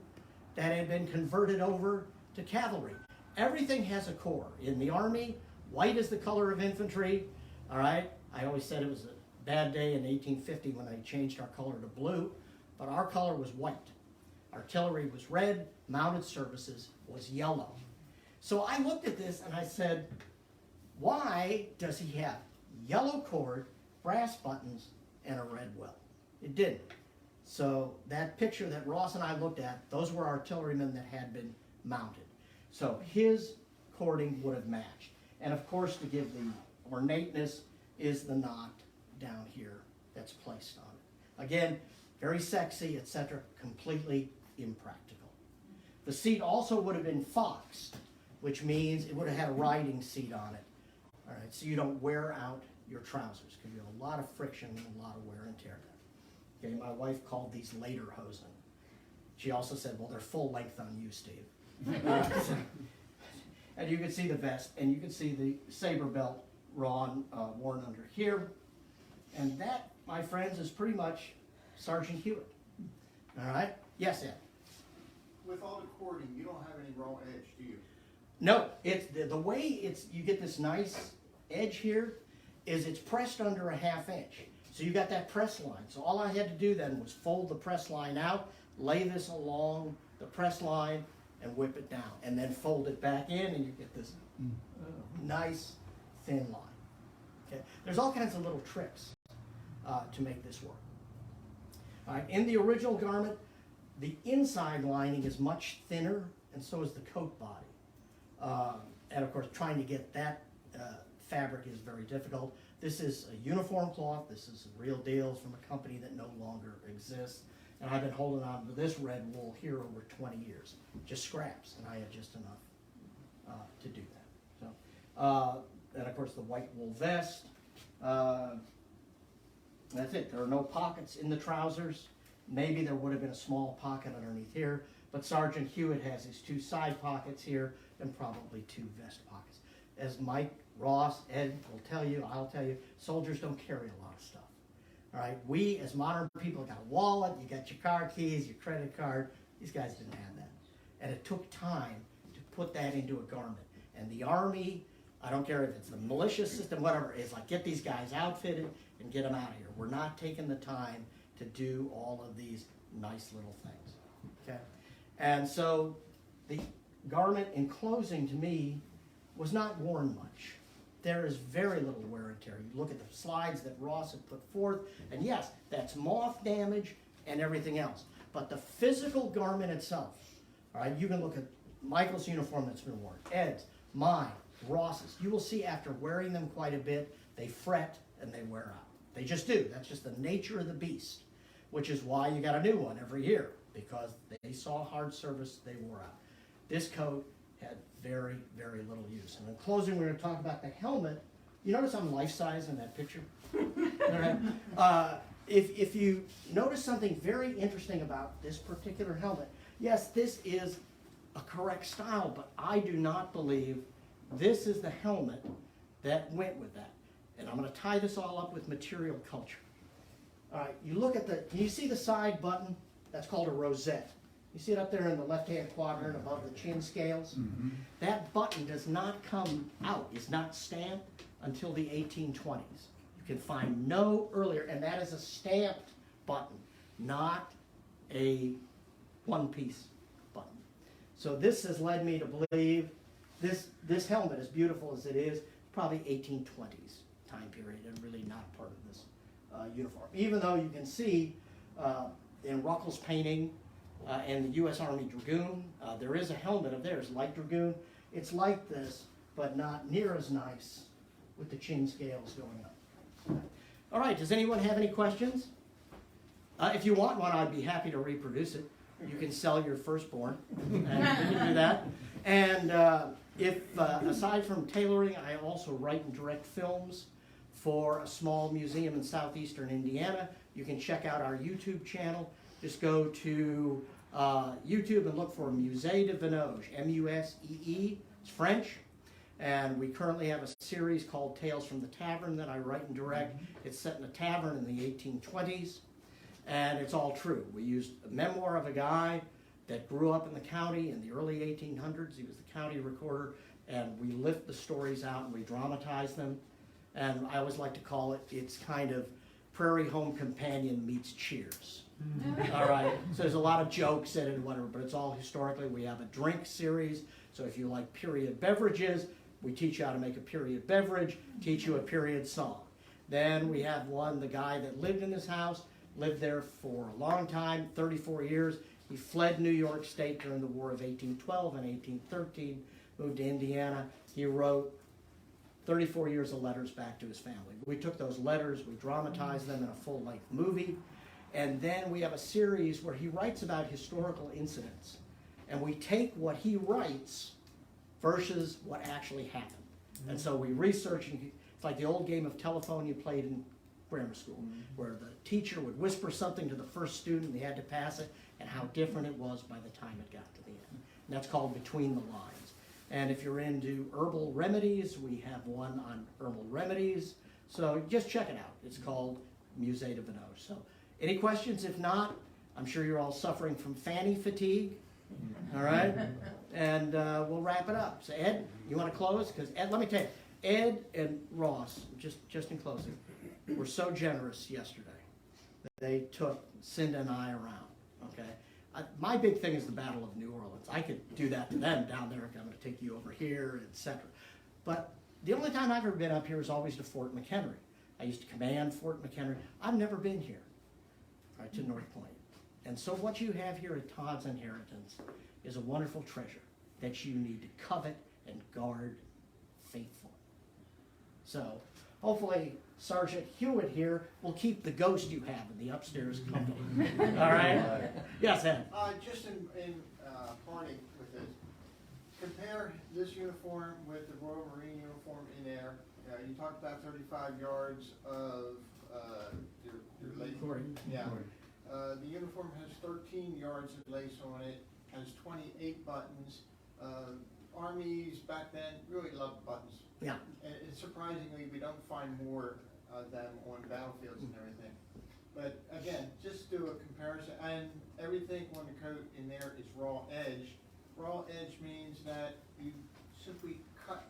that had been converted over to cavalry. Everything has a core. In the Army, white is the color of infantry. All right? I always said it was a bad day in 1850 when they changed our color to blue, but our color was white. Artillery was red, mounted services was yellow. So I looked at this and I said, why does he have yellow cord, brass buttons, and a red welt? It didn't. So that picture that Ross and I looked at, those were artillerymen that had been mounted. So his cording would have matched. And of course, to give the ornateness is the knot down here that's placed on it. Again, very sexy, etc., completely impractical. The seat also would have been foxed, which means it would have had a riding seat on it. All right, so you don't wear out your trousers because you have a lot of friction and a lot of wear and tear. Okay, my wife called these lederhosen. She also said, well, they're full length on you, Steve. And you can see the vest, and you can see the saber belt worn under here. And that, my friends, is pretty much Sergeant Huyett. All right? Yes, Ed? With all the cording, you don't have any raw edge, do you? No, it's the way you get this nice edge here is it's pressed under a 1/2 inch. So you got that press line. So all I had to do then was fold the press line out, lay this along the press line, and whip it down. And then fold it back in, and you get this nice thin line. Okay? There's all kinds of little tricks to make this work. All right, in the original garment, the inside lining is much thinner, and so is the coat body. And of course, trying to get that fabric is very difficult. This is a uniform cloth. This is a real deal. It's from a company that no longer exists. And I've been holding on to this red wool here over 20 years. Just scraps, and I had just enough to do that. So and of course the white wool vest. That's it. There are no pockets in the trousers. Maybe there would have been a small pocket underneath here, but Sergeant Huyett has his 2 side pockets here and probably 2 vest pockets. As Mike, Ross, Ed will tell you, I'll tell you, soldiers don't carry a lot of stuff. All right, we as modern people got a wallet, you got your car keys, your credit card. These guys didn't have that. And it took time to put that into a garment. And the Army, I don't care if it's the militia system, whatever, is like, get these guys outfitted and get them out of here. We're not taking the time to do all of these nice little things, okay? And so the garment in closing to me was not worn much. There is very little wear and tear. You look at the slides that Ross had put forth, and yes, that's moth damage and everything else. But the physical garment itself, all right, you can look at Michael's uniform that's been worn, Ed's, mine, Ross's. You will see after wearing them quite a bit, they fret and they wear out. They just do. That's just the nature of the beast, which is why you got a new one every year, because they saw hard service, they wore out. This coat had very, very little use. And in closing, we're going to talk about the helmet. You notice I'm life-size in that picture? All right. If you notice something very interesting about this particular helmet, yes, this is a correct style, but I do not believe this is the helmet that went with that. And I'm going to tie this all up with material culture. All right, you look at can you see the side button? That's called a rosette. You see it up there in the left-hand quadrant above the chin scales? Mm-hmm. That button does not come out, it's not stamped until the 1820s. You can find no earlier, and that is a stamped button, not a one-piece button. So this has led me to believe this helmet, as beautiful as it is, probably 1820s time period, and really not part of this uniform. Even though you can see in Ruckel's painting and the U.S. Army Dragoon, there is a helmet of theirs, light Dragoon. It's like this, but not near as nice with the chin scales going up. All right, does anyone have any questions? If you want one, I'd be happy to reproduce it. You can sell your firstborn, and we can do that. And aside from tailoring, I also write and direct films for a small museum in southeastern Indiana. You can check out our YouTube channel. Just go to YouTube and look for Musée de Venoge, M-U-S-E-E, it's French. And we currently have a series called Tales from the Tavern that I write and direct. It's set in a tavern in the 1820s, and it's all true. We used a memoir of a guy that grew up in the county in the early 1800s. He was the county recorder, and we lift the stories out and we dramatize them. And I always like to call it, it's kind of Prairie Home Companion meets Cheers. All right, so there's a lot of jokes in it and whatever, but it's all historically. We have a drink series, so if you like period beverages, we teach you how to make a period beverage, teach you a period song. Then we have one, the guy that lived in this house, lived there for a long time, 34 years. He fled New York State during the War of 1812 and 1813, moved to Indiana. He wrote 34 years of letters back to his family. We took those letters, we dramatized them in a full-length movie, and then we have a series where he writes about historical incidents. And we take what he writes versus what actually happened. And so we research, and it's like the old game of telephone you played in grammar school, where the teacher would whisper something to the first student, and they had to pass it, and how different it was by the time it got to the end. And that's called Between the Lines. And if you're into herbal remedies, we have one on herbal remedies. So just check it out. It's called Musée de Venoge. So any questions? If not, I'm sure you're all suffering from fanny fatigue. All right? And we'll wrap it up. So Ed, you want to close? Because Ed, let me tell you, Ed and Ross, just in closing, were so generous yesterday. They took Cinda and I around, okay? My big thing is the Battle of New Orleans. I could do that to them down there. I'm going to take you over here, etc. But the only time I've ever been up here is always to Fort McHenry. I used to command Fort McHenry. I've never been here, right, to North Point. And so what you have here at Todd's Inheritance is a wonderful treasure that you need to covet and guard faithfully. So hopefully Sergeant Huyett here will keep the ghost you have in the upstairs company. All right? Yes, Ed. Just in parting with this, compare compare this uniform with the Royal Marine uniform in there. You talked about 35 yards of your lace. Yeah. The uniform has 13 yards of lace on it, has 28 buttons. Armies back then really loved buttons. Yeah. And surprisingly, we don't find more of them on battlefields and everything. But again, just do a comparison, and everything on the coat in there is raw edge. Raw edge means that you simply cut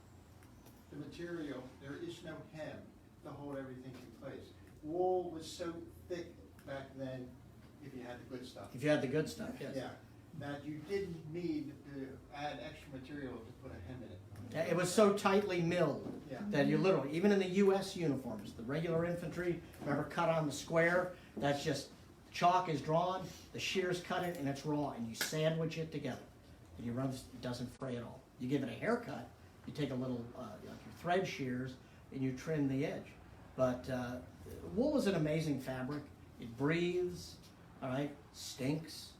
the material. There is no hem to hold everything in place. Wool was so thick back then, if you had the good stuff. If you had the good stuff, yes. Yeah, that you didn't need to add extra material to put a hem in it. Yeah, it was so tightly milled Yeah. that you literally, even in the U.S. uniforms, the regular infantry, remember cut on the square, that's just, chalk is drawn, the shears cut it, and it's raw, and you sandwich it together. And you run, it doesn't fray at all. You give it a haircut, you take a little, like your thread shears, and you trim the edge. But wool is an amazing fabric. It breathes, all right, stinks.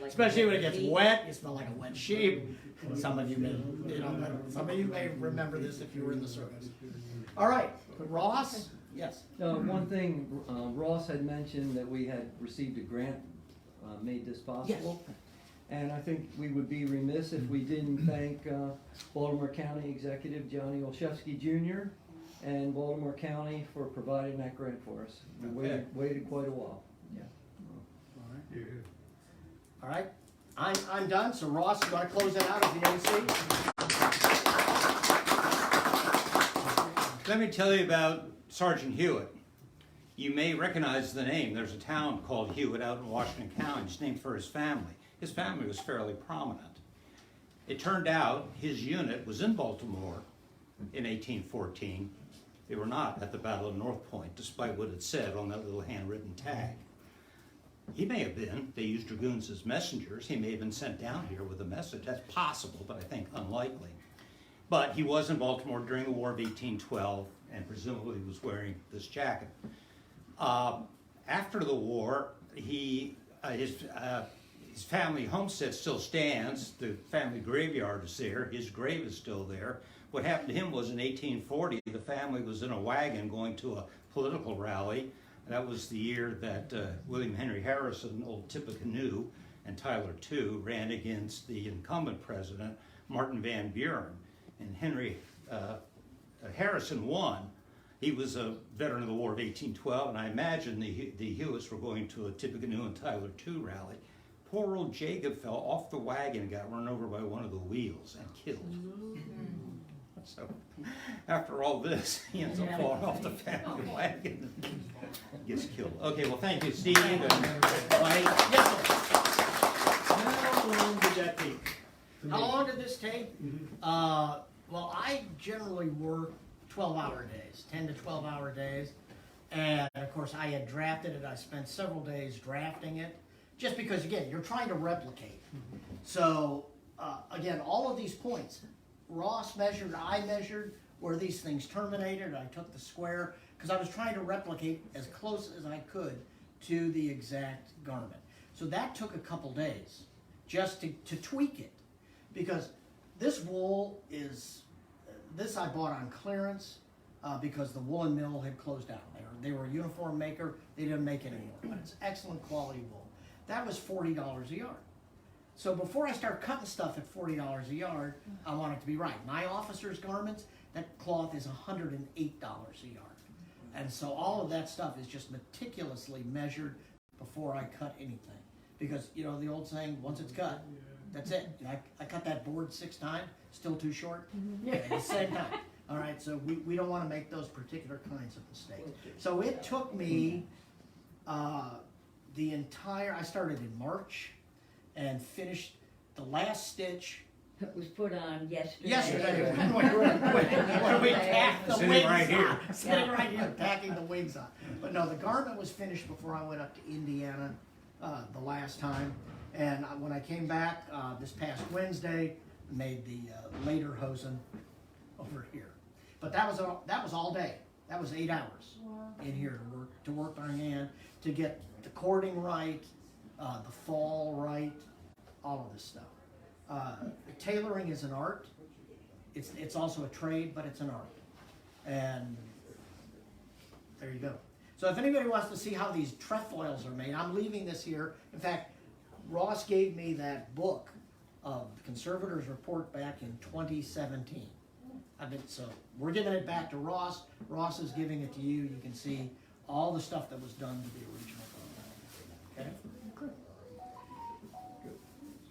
especially when it gets wet, you smell like a wet sheep. Some of you may remember this if you were in the service. All right, Ross. Yes. One thing, Ross had mentioned that we had received a grant, made this possible. Yes. And I think we would be remiss if we didn't thank Baltimore County Executive Johnny Olszewski Jr. and Baltimore County for providing that grant for us. We waited quite a while. Yeah. All right, I'm done. So Ross, you want to close it out as the MC? Let me tell you about Sergeant Huyett. You may recognize the name. There's a town called Huyett out in Washington County. It's named for his family. His family was fairly prominent. It turned out his unit was in Baltimore in 1814. They were not at the Battle of North Point, despite what it said on that little handwritten tag. He may have been. They used dragoons as messengers. He may have been sent down here with a message. That's possible, but I think unlikely. But he was in Baltimore during the War of 1812, and presumably was wearing this jacket. After the war, his family homestead still stands. The family graveyard is there. His grave is still there. What happened to him was in 1840, the family was in a wagon going to a political rally. That was the year that William Henry Harrison, old Tippecanoe, and Tyler II ran against the incumbent president, Martin Van Buren. And Harrison won. He was a veteran of the War of 1812, and I imagine the Hewitts were going to a Tippecanoe and Tyler II rally. Poor old Jacob fell off the wagon and got run over by one of the wheels and killed. So, after all this, he ends up falling off the family wagon and gets killed. Okay, well, thank you, Steve. And Mike. Yes, sir. How long did that take? How long did this take? Well, I generally work 12-hour days, 10 to 12-hour days. And, of course, I had drafted it. I spent several days drafting it. Just because, again, you're trying to replicate. So, again, all of these points, Ross measured, I measured where these things terminated. I took the square because I was trying to replicate as close as I could to the exact garment. So that took a couple days just to tweak it, because this wool is, this I bought on clearance because the woolen mill had closed down. They were a uniform maker. They didn't make it anymore, but it's excellent quality wool. That was $40 a yard. So before I start cutting stuff at $40 a yard, I want it to be right. My officers' garments, that cloth is $108 a yard. And so all of that stuff is just meticulously measured before I cut anything. Because, you know, the old saying, once it's cut, that's it. I cut that board 6 times, still too short. At the same time. All right, so we don't want to make those particular kinds of mistakes. So it took me the entire, I started in March and finished the last stitch. It was put on yesterday. Yesterday, when we tacked the Sitting wings right here. on. Sitting right here, tacking the wings on. But no, the garment was finished before I went up to Indiana the last time. And when I came back this past Wednesday, made the later hosen over here. But that was all day. That was 8 hours in here to work by hand, to get the cording right, the fall right, all of this stuff. Tailoring is an art. It's also a trade, but it's an art. And there you go. So if anybody wants to see how these trefoils are made, I'm leaving this here. In fact, Ross gave me that book of the Conservator's Report back in 2017. So we're giving it back to Ross. Ross is giving it to you. You can see all the stuff that was done to the original book. Okay?